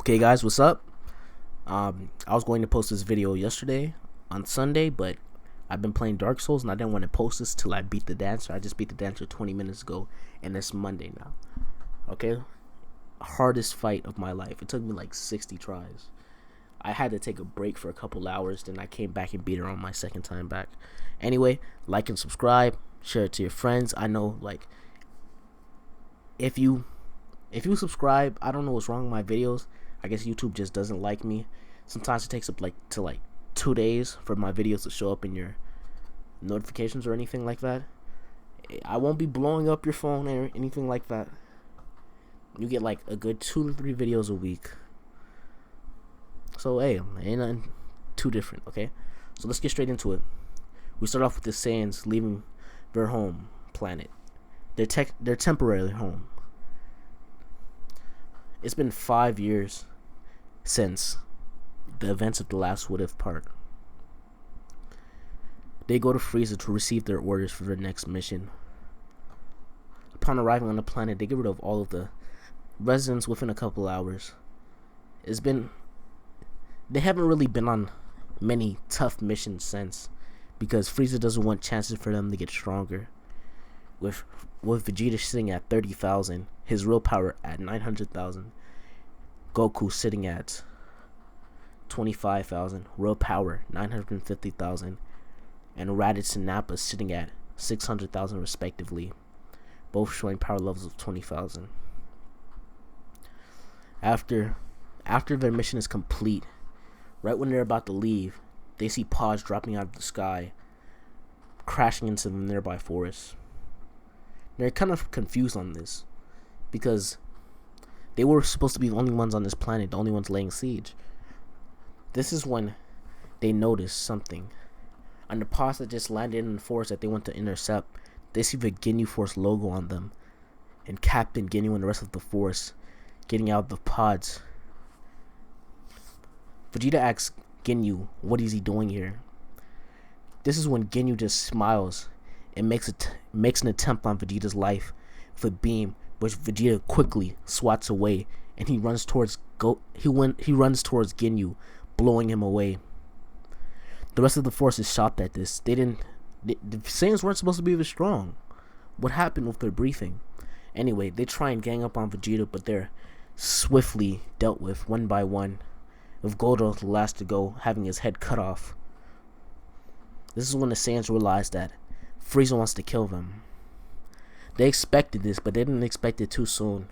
Okay guys, what's up? I was going to post this video yesterday on Sunday, but I've been playing Dark Souls and I didn't want to post this till I beat the dancer. I just beat the dancer 20 minutes ago and it's Monday now. Okay? Hardest fight of my life. It took me like 60 tries. I had to take a break for a couple hours, then I came back and beat her on my second time back. Anyway, like and subscribe, share it to your friends. I know, like, if you subscribe, I don't know what's wrong with my videos. I guess YouTube just doesn't like me. Sometimes it takes up like 2 days for my videos to show up in your notifications or anything like that. I won't be blowing up your phone or anything like that. You get like a good 2 to 3 videos a week. So hey, ain't nothing too different, okay? So let's get straight into it. We start off with the saiyans leaving their home planet. Their temporary home. It's been 5 years since the events of the last What If part. They go to Frieza to receive their orders for their next mission. Upon arriving on the planet, they get rid of all of the residents within a couple hours. They haven't really been on many tough missions since, because Frieza doesn't want chances for them to get stronger. With Vegeta sitting at 30,000, his real power at 900,000, Goku sitting at 25,000, real power 950,000, and Raditz and Nappa sitting at 600,000 respectively, both showing power levels of 20,000. After their mission is complete, right when they're about to leave, they see pods dropping out of the sky, crashing into the nearby forest. They're kind of confused on this, because they were supposed to be the only ones on this planet, the only ones laying siege. This is when they notice something. On the pods that just landed in the forest that they went to intercept, they see the Ginyu Force logo on them, and Captain Ginyu and the rest of the force getting out of the pods. Vegeta asks Ginyu, what is he doing here? This is when Ginyu just smiles and makes an attempt on Vegeta's life with a beam, which Vegeta quickly swats away, and he runs towards Ginyu, blowing him away. The rest of the force is shocked at this. The Saiyans weren't supposed to be this strong. What happened with their briefing? Anyway, they try and gang up on Vegeta, but they're swiftly dealt with one by one, with Goldo the last to go, having his head cut off. This is when the Saiyans realize that Frieza wants to kill them. They expected this, but they didn't expect it too soon.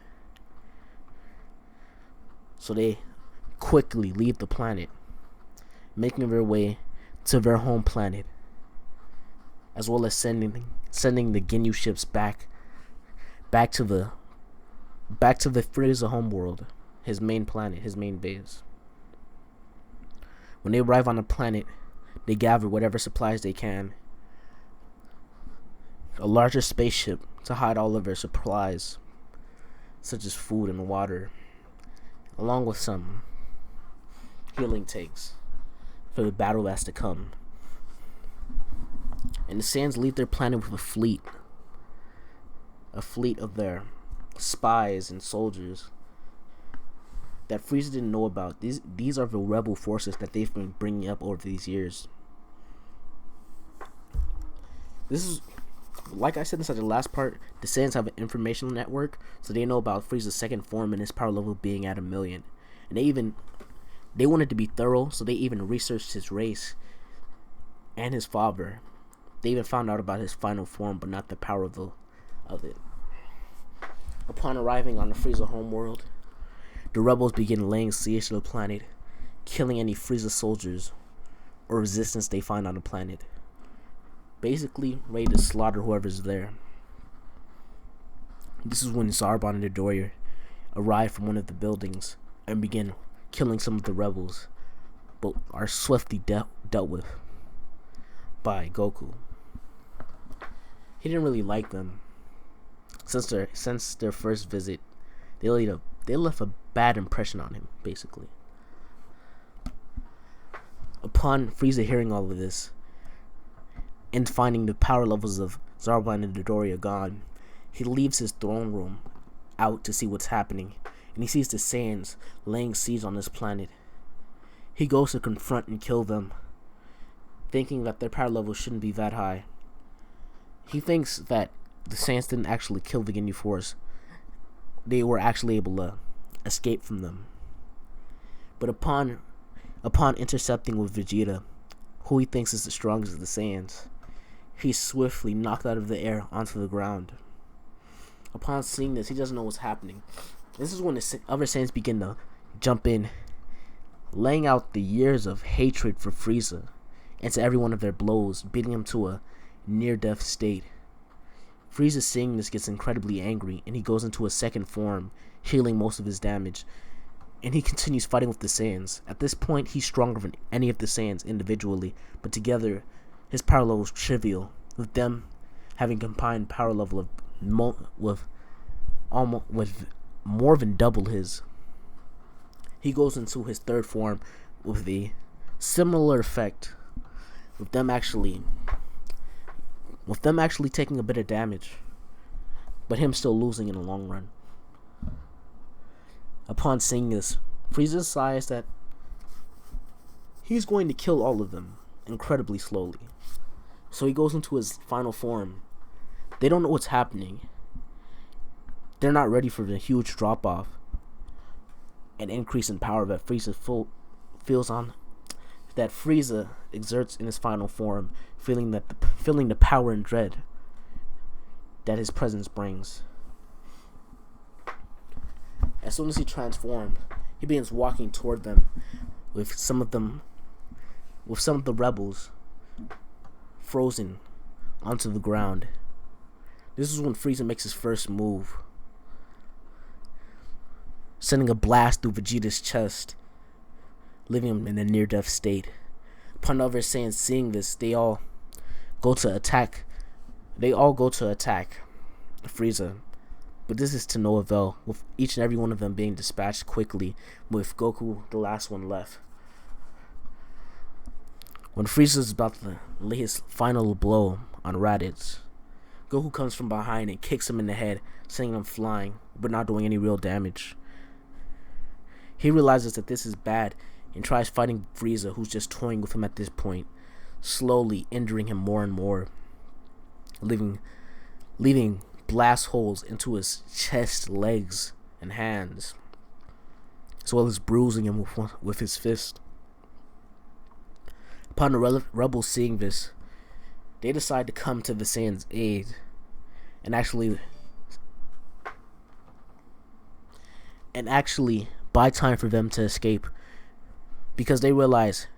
So they quickly leave the planet, making their way to their home planet, as well as sending the Ginyu ships back to the Frieza homeworld, his main planet, his main base. When they arrive on the planet, they gather whatever supplies they can. A larger spaceship to hide all of their supplies, such as food and water, along with some healing tanks for the battle that's to come. And the Saiyans leave their planet with a fleet of their spies and soldiers that Frieza didn't know about. These are the rebel forces that they've been bringing up over these years. This is, like I said inside the last part, the Saiyans have an informational network, so they know about Frieza's second form and his power level being at 1,000,000. And they wanted to be thorough, so they even researched his race and his father. They even found out about his final form, but not the power of it. Upon arriving on the Frieza homeworld, the rebels begin laying siege to the planet, killing any Frieza soldiers or resistance they find on the planet. Basically, ready to slaughter whoever's there. This is when Zarbon and the Doria arrive from one of the buildings and begin killing some of the rebels, but are swiftly dealt with by Goku. He didn't really like them. Since their first visit, they left a bad impression on him, basically. Upon Frieza hearing all of this, and finding the power levels of Zarbon and Dodoria gone, he leaves his throne room out to see what's happening, and he sees the Saiyans laying siege on this planet. He goes to confront and kill them, thinking that their power level shouldn't be that high. He thinks that the Saiyans didn't actually kill the Ginyu Force. They were actually able to escape from them. But upon intercepting with Vegeta, who he thinks is the strongest of the Saiyans, he's swiftly knocked out of the air onto the ground. Upon seeing this, he doesn't know what's happening. This is when the other Saiyans begin to jump in, laying out the years of hatred for Frieza into every one of their blows, beating him to a near-death state. Frieza, seeing this, gets incredibly angry, and he goes into a second form, healing most of his damage, and he continues fighting with the Saiyans. At this point, he's stronger than any of the Saiyans individually, but together, his power level is trivial, with them having combined power level of with more than double his. He goes into his third form with the similar effect, with them actually taking a bit of damage, but him still losing in the long run. Upon seeing this, Frieza decides that he's going to kill all of them incredibly slowly. So he goes into his final form. They don't know what's happening. They're not ready for the huge drop-off and increase in power that Frieza exerts in his final form, feeling the power and dread that his presence brings. As soon as he transformed, he begins walking toward them, with some of the rebels frozen onto the ground. This is when Frieza makes his first move, sending a blast through Vegeta's chest, leaving him in a near-death state. Upon the other Saiyans seeing this, they all go to attack Frieza, but this is to no avail, with each and every one of them being dispatched quickly, with Goku the last one left. When Frieza is about to lay his final blow on Raditz, Goku comes from behind and kicks him in the head, sending him flying, but not doing any real damage. He realizes that this is bad and tries fighting Frieza, who's just toying with him at this point, slowly injuring him more and more, leaving blast holes into his chest, legs, and hands, as well as bruising him with his fist. Upon the rebels seeing this, they decide to come to the Saiyans' aid and actually buy time for them to escape, because they realize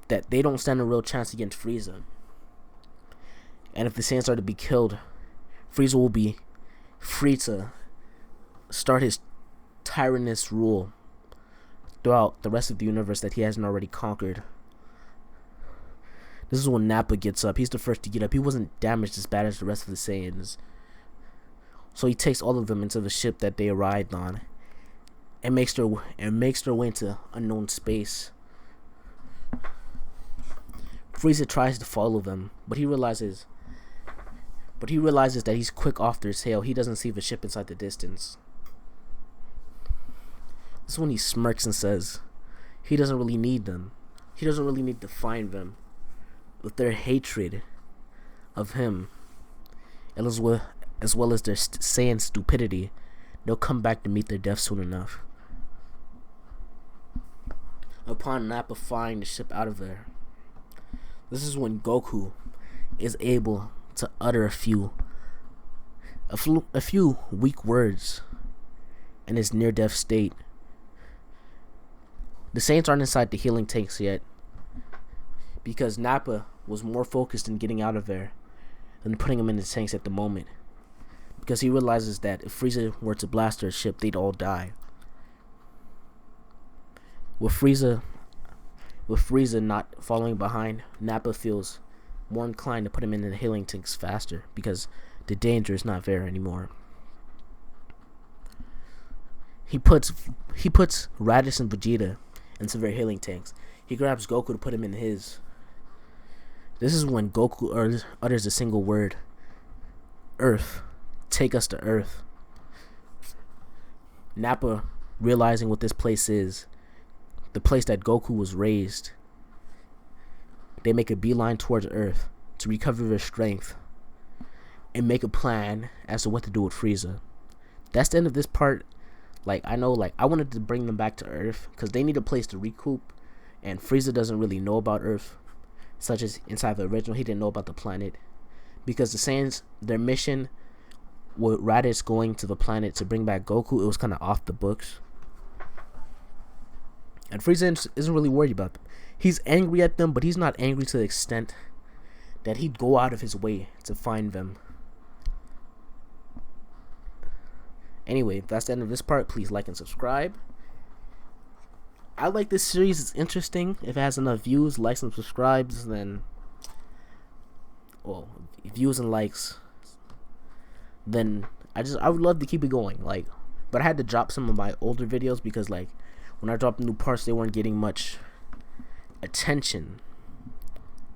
that they don't stand a real chance against Frieza. And if the Saiyans are to be killed, Frieza will be free to start his tyrannous rule throughout the rest of the universe that he hasn't already conquered. This is when Nappa gets up. He's the first to get up. He wasn't damaged as bad as the rest of the Saiyans, so he takes all of them into the ship that they arrived on, and makes their way into unknown space. Frieza tries to follow them, but he realizes that he's quick off their tail. He doesn't see the ship inside the distance. This is when he smirks and says he doesn't really need them. He doesn't really need to find them. With their hatred of him, and as well as their Saiyan stupidity, they'll come back to meet their death soon enough. Upon Nappa flying the ship out of there, this is when Goku is able to utter a few weak words in his near-death state. The Saiyans aren't inside the healing tanks yet, because Nappa was more focused in getting out of there than putting him in the tanks at the moment, because he realizes that if Frieza were to blast their ship, they'd all die. With Frieza not following behind, Nappa feels more inclined to put him in the healing tanks faster, because the danger is not there anymore. He puts Raditz and Vegeta into their healing tanks. He grabs Goku to put him in his. This is when Goku utters a single word: Earth. Take us to Earth. Nappa realizing what this place is, the place that Goku was raised, they make a beeline towards Earth to recover their strength and make a plan as to what to do with Frieza. That's the end of this part. Like, I know, like, I wanted to bring them back to Earth because they need a place to recoup, and Frieza doesn't really know about Earth, such as inside the original, he didn't know about the planet, because the Saiyans, their mission, with Raditz going to the planet to bring back Goku, it was kind of off the books, and Frieza isn't really worried about them. He's angry at them, but he's not angry to the extent that he'd go out of his way to find them. Anyway, that's the end of this part. Please like and subscribe. I like this series. It's interesting. If it has enough views, likes, and subscribes, then, well, views and likes, then I would love to keep it going. Like, but I had to drop some of my older videos because, like, when I dropped new parts, they weren't getting much attention,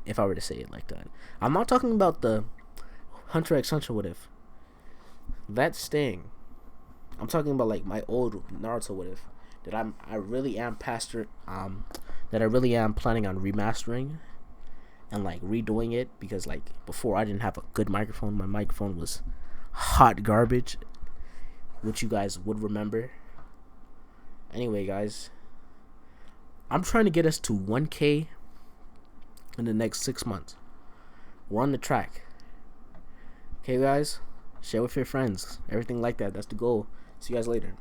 if I were to say it like that. I'm not talking about the Hunter x Hunter what if. That's staying. I'm talking about like my old Naruto what if that I really am that I really am planning on remastering and like redoing it, because like before I didn't have a good microphone. My microphone was hot garbage, which you guys would remember. Anyway, guys, I'm trying to get us to 1K in the next 6 months. We're on the track. Okay, guys, share with your friends, everything like that. That's the goal. See you guys later.